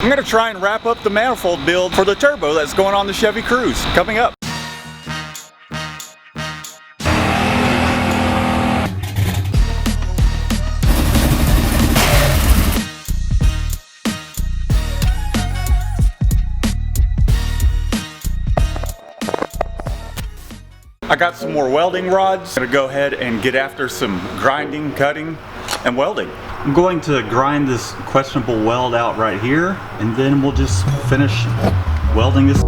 I'm gonna try and wrap up the manifold build for the turbo that's going on the Chevy Cruze. Coming up. I got some more welding rods. I'm gonna go ahead and get after some grinding, cutting, and welding. I'm going to grind this questionable weld out right here, and then we'll just finish welding this.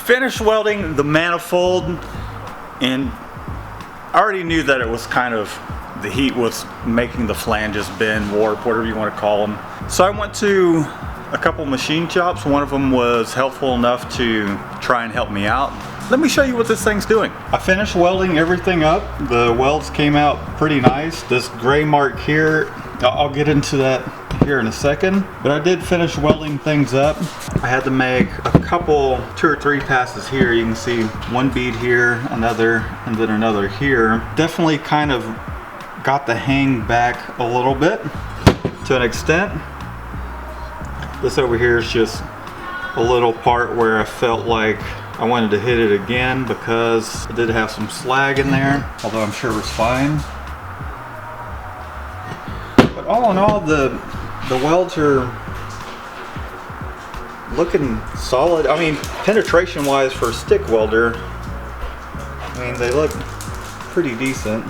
Finished welding the manifold, and I already knew that it was kind of, the heat was making the flanges bend, warp, whatever you want to call them. So I went to a couple machine shops. One of them was helpful enough to try and help me out. Let me show you what this thing's doing. I finished welding everything up. The welds came out pretty nice. This gray mark here, I'll get into that here in a second, but I did finish welding things up. I had to make a couple, 2 or 3 passes here. You can see one bead here, another, and then another here. Definitely kind of got the hang back a little bit to an extent. This over here is just a little part where I felt like I wanted to hit it again because I did have some slag in there, although I'm sure it was fine. But all in all, the welds are looking solid. I mean, penetration wise for a stick welder, I mean, they look pretty decent.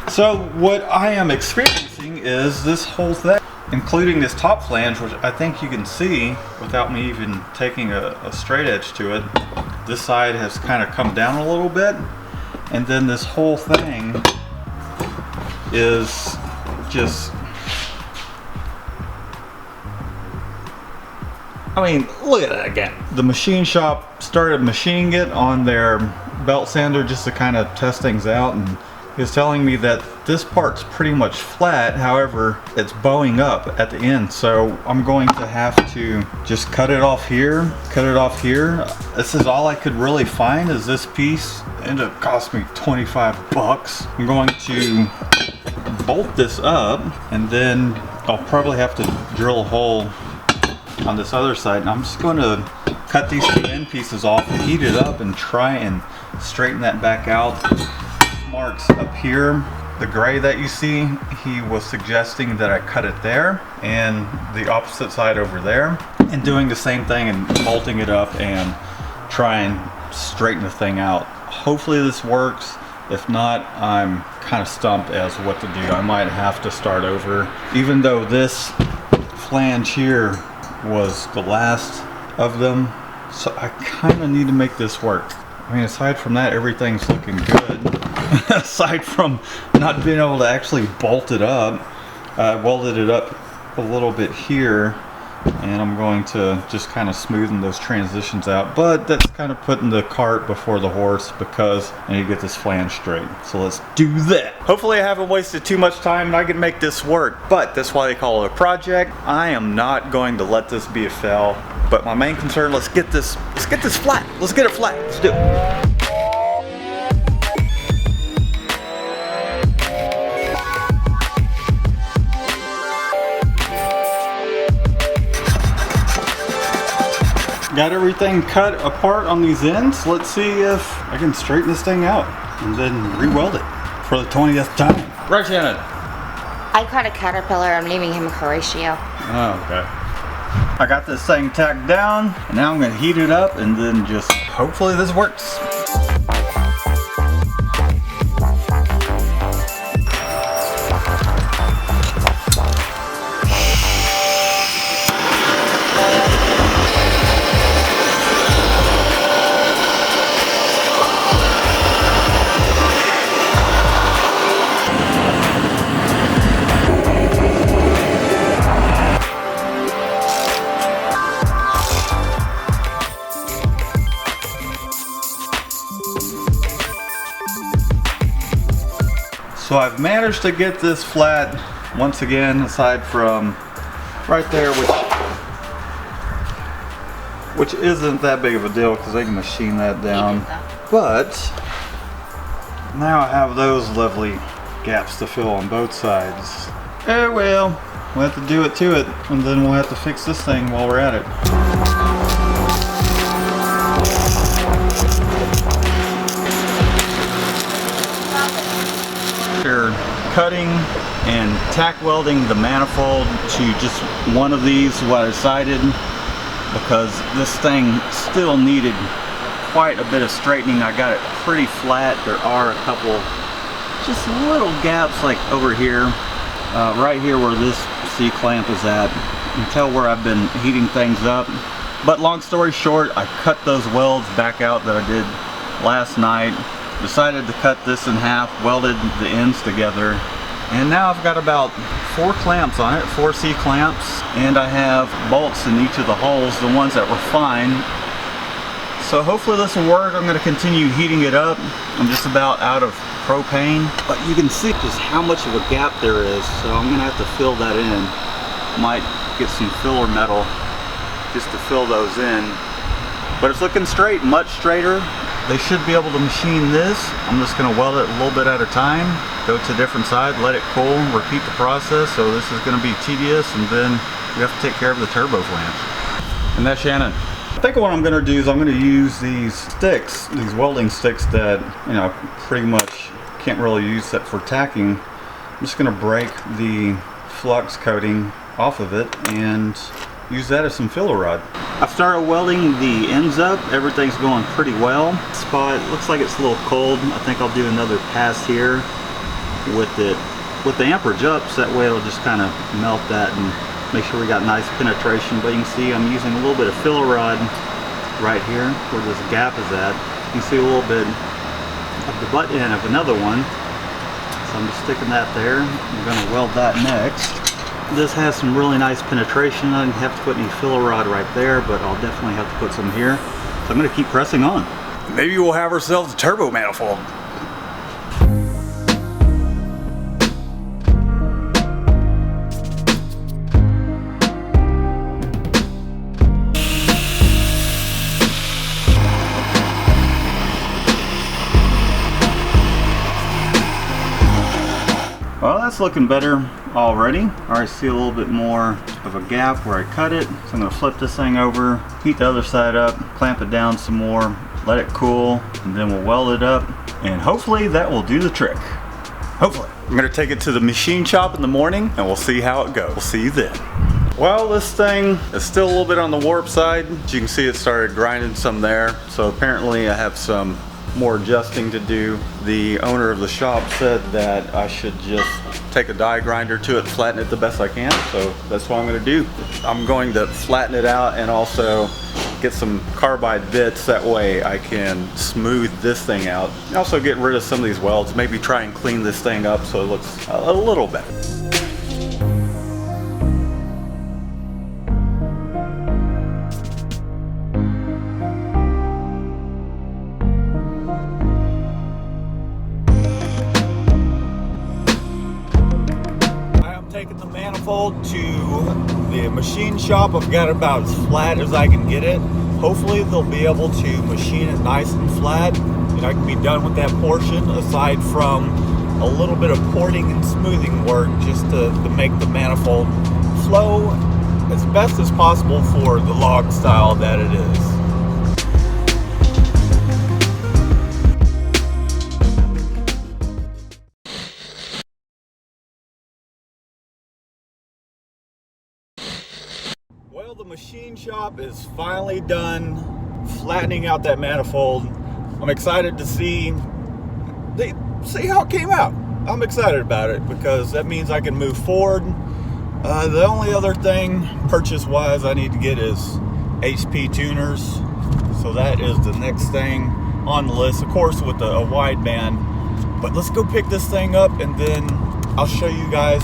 So what I am experiencing is this whole thing, including this top flange, which I think you can see without me even taking a straight edge to it. This side has kind of come down a little bit, and then this whole thing is just, I mean, look at that again. The machine shop started machining it on their belt sander just to kind of test things out, and he was telling me that this part's pretty much flat, however, it's bowing up at the end. So I'm going to have to just cut it off here, cut it off here. This is all I could really find is this piece. It ended up costing me 25 bucks. I'm going to bolt this up, and then I'll probably have to drill a hole on this other side. And I'm just going to cut these 2 end pieces off and heat it up and try and straighten that back out. Marks up here, the gray that you see, he was suggesting that I cut it there, and the opposite side over there, and doing the same thing and bolting it up and try and straighten the thing out. Hopefully this works. If not, I'm kind of stumped as what to do. I might have to start over, even though this flange here was the last of them. So I kind of need to make this work. I mean, aside from that, everything's looking good. Aside from not being able to actually bolt it up, I welded it up a little bit here, and I'm going to just kind of smoothen those transitions out. But that's kind of putting the cart before the horse because I need to get this flange straight. So let's do that. Hopefully I haven't wasted too much time and I can make this work. But that's why they call it a project. I am not going to let this be a fail. But my main concern, let's get this flat. Let's get it flat. Let's do it. Got everything cut apart on these ends. Let's see if I can straighten this thing out and then re-weld it for the 20th time. Right, Shannon? I caught a caterpillar. I'm naming him Horatio. Oh, okay. I got this thing tacked down, and now I'm going to heat it up and then just hopefully this works. So I've managed to get this flat once again, aside from right there, which isn't that big of a deal because they can machine that down. But now I have those lovely gaps to fill on both sides. Oh well, we'll have to do it to it, and then we'll have to fix this thing while we're at it. After cutting and tack welding the manifold to just one of these, what I decided, because this thing still needed quite a bit of straightening. I got it pretty flat. There are a couple just little gaps like over here, right here where this C-clamp is at. You can tell where I've been heating things up. But long story short, I cut those welds back out that I did last night. Decided to cut this in half, welded the ends together, and now I've got about 4 clamps on it, 4 C-clamps, and I have bolts in each of the holes, the ones that were fine. So hopefully this will work. I'm going to continue heating it up. I'm just about out of propane, but you can see just how much of a gap there is, so I'm going to have to fill that in. Might get some filler metal just to fill those in, but it's looking straight, much straighter. They should be able to machine this. I'm just going to weld it a little bit at a time, go to a different side, let it cool, repeat the process. So this is going to be tedious, and then we have to take care of the turbo flange. And that's Shannon. I think what I'm going to do is I'm going to use these sticks, these welding sticks that, you know, pretty much can't really use that for tacking. I'm just going to break the flux coating off of it and use that as some filler rod. I've started welding the ends up. Everything's going pretty well. Spot looks like it's a little cold. I think I'll do another pass here with the amperage up, so that way it'll just kind of melt that and make sure we got nice penetration. But you can see I'm using a little bit of filler rod right here where this gap is at. You can see a little bit of the butt end of another one. So I'm just sticking that there. I'm going to weld that next. This has some really nice penetration. I didn't have to put any filler rod right there, but I'll definitely have to put some here. So I'm going to keep pressing on. Maybe we'll have ourselves a turbo manifold. Well, that's looking better already. I already see a little bit more of a gap where I cut it. So I'm going to flip this thing over, heat the other side up, clamp it down some more, let it cool, and then we'll weld it up. And hopefully that will do the trick. Hopefully. I'm going to take it to the machine shop in the morning and we'll see how it goes. We'll see you then. Well, this thing is still a little bit on the warp side. As you can see, it started grinding some there. So apparently I have some more adjusting to do. The owner of the shop said that I should just take a die grinder to it, flatten it the best I can. So that's what I'm going to do. I'm going to flatten it out and also get some carbide bits. That way I can smooth this thing out. And also get rid of some of these welds. Maybe try and clean this thing up so it looks a little better. Taking the manifold to the machine shop. I've got it about as flat as I can get it. Hopefully they'll be able to machine it nice and flat, and I can be done with that portion, aside from a little bit of porting and smoothing work just to make the manifold flow as best as possible for the log style that it is. Well, the machine shop is finally done flattening out that manifold. I'm excited to see how it came out. I'm excited about it because that means I can move forward. The only other thing purchase-wise I need to get is HP tuners. So that is the next thing on the list, of course, with a wideband. But let's go pick this thing up and then I'll show you guys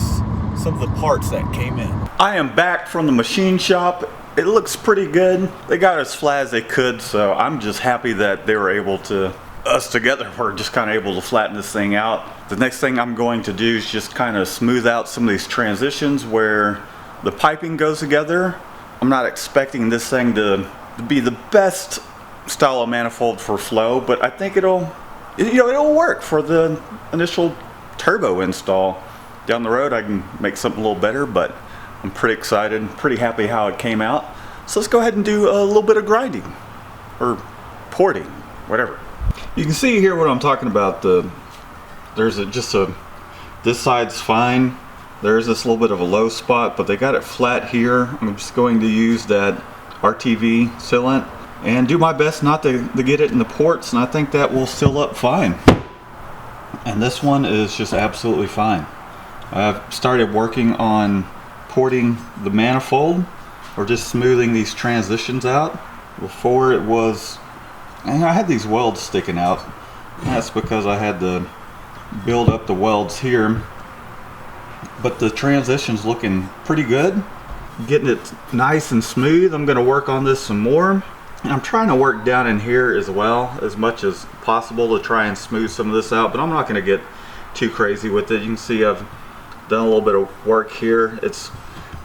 some of the parts that came in. I am back from the machine shop. It looks pretty good. They got as flat as they could, so I'm just happy that they were able to, us together, we're just kind of able to flatten this thing out. The next thing I'm going to do is just kind of smooth out some of these transitions where the piping goes together. I'm not expecting this thing to be the best style of manifold for flow, but I think it'll work for the initial turbo install. Down the road I can make something a little better, but I'm pretty excited, pretty happy how it came out. So let's go ahead and do a little bit of grinding or porting, whatever. You can see here what I'm talking about. This side's fine. There's this little bit of a low spot, but they got it flat here. I'm just going to use that RTV sealant and do my best not to get it in the ports, and I think that will seal up fine. And this one is just absolutely fine. I've started working on porting the manifold, or just smoothing these transitions out. Before it was, I had these welds sticking out. That's because I had to build up the welds here. But the transition's looking pretty good. Getting it nice and smooth. I'm gonna work on this some more. And I'm trying to work down in here as well, as much as possible, to try and smooth some of this out, but I'm not gonna get too crazy with it. You can see I've done a little bit of work here. It's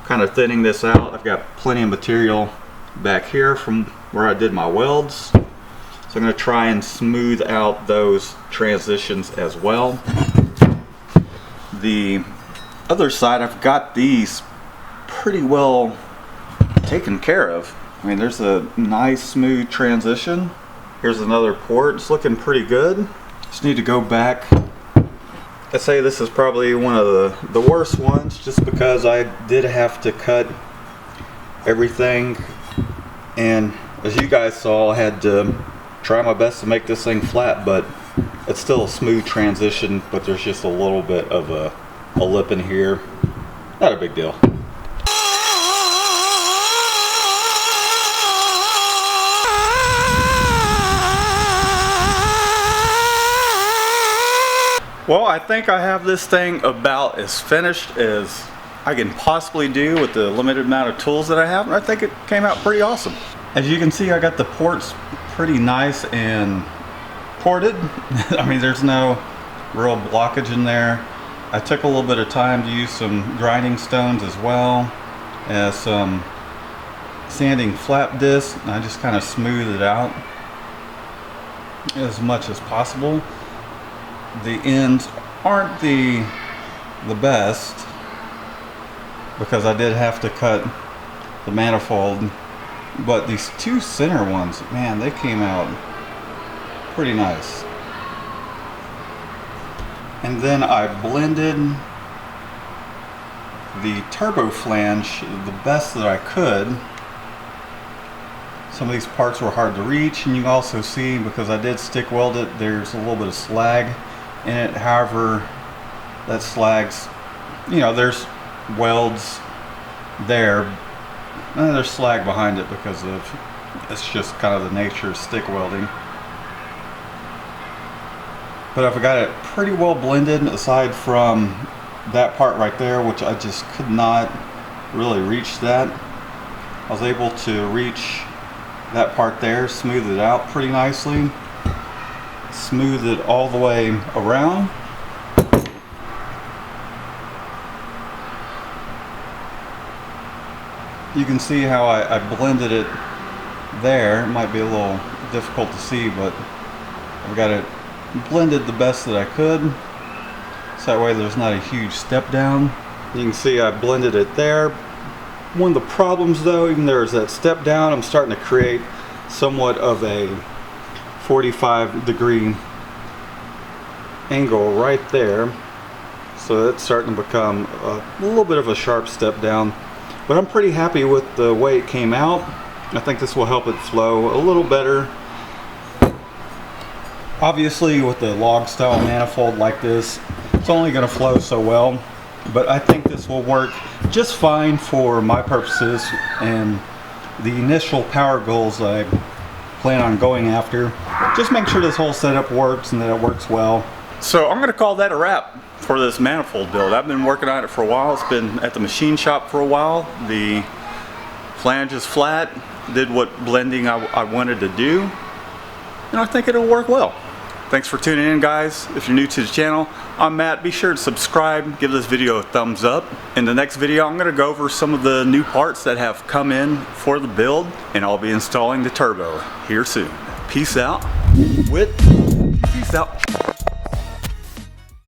kind of thinning this out. I've got plenty of material back here from where I did my welds. So I'm gonna try and smooth out those transitions as well. The other side, I've got these pretty well taken care of. I mean, there's a nice smooth transition. Here's another port. It's looking pretty good. Just need to go back. I'd say this is probably one of the worst ones, just because I did have to cut everything, and as you guys saw, I had to try my best to make this thing flat, but it's still a smooth transition, but there's just a little bit of a lip in here. Not a big deal. Well, I think I have this thing about as finished as I can possibly do with the limited amount of tools that I have, and I think it came out pretty awesome. As you can see, I got the ports pretty nice and ported. I mean, there's no real blockage in there. I took a little bit of time to use some grinding stones as well as some sanding flap disc, and I just kind of smoothed it out as much as possible. The ends aren't the best because I did have to cut the manifold, but these two center ones, man, they came out pretty nice. And then I blended the turbo flange the best that I could. Some of these parts were hard to reach, and you can also see, because I did stick weld it, there's a little bit of slag in it. However, that slag's, you know, there's welds there, and there's slag behind it because of, it's just kind of the nature of stick welding. But I've got it pretty well blended, aside from that part right there, which I just could not really reach that. I was able to reach that part there, smooth it out pretty nicely, smooth it all the way around. You can see how I blended it there. It might be a little difficult to see, but I've got it blended the best that I could, so that way there's not a huge step down. You can see I blended it there. One of the problems though, even there's that step down, I'm starting to create somewhat of a 45-degree angle right there, so it's starting to become a little bit of a sharp step down, but I'm pretty happy with the way it came out. I think this will help it flow a little better. Obviously, with the log style manifold like this, it's only going to flow so well, but I think this will work just fine for my purposes and the initial power goals I plan on going after. Just make sure this whole setup works and that it works well. So I'm going to call that a wrap for this manifold build. I've been working on it for a while. It's been at the machine shop for a while. The flange is flat, did what blending I wanted to do, and I think it'll work well. Thanks for tuning in, guys. If you're new to the channel, I'm Matt. Be sure to subscribe, give this video a thumbs up. In the next video, I'm going to go over some of the new parts that have come in for the build, and I'll be installing the turbo here soon. Peace out. Peace out.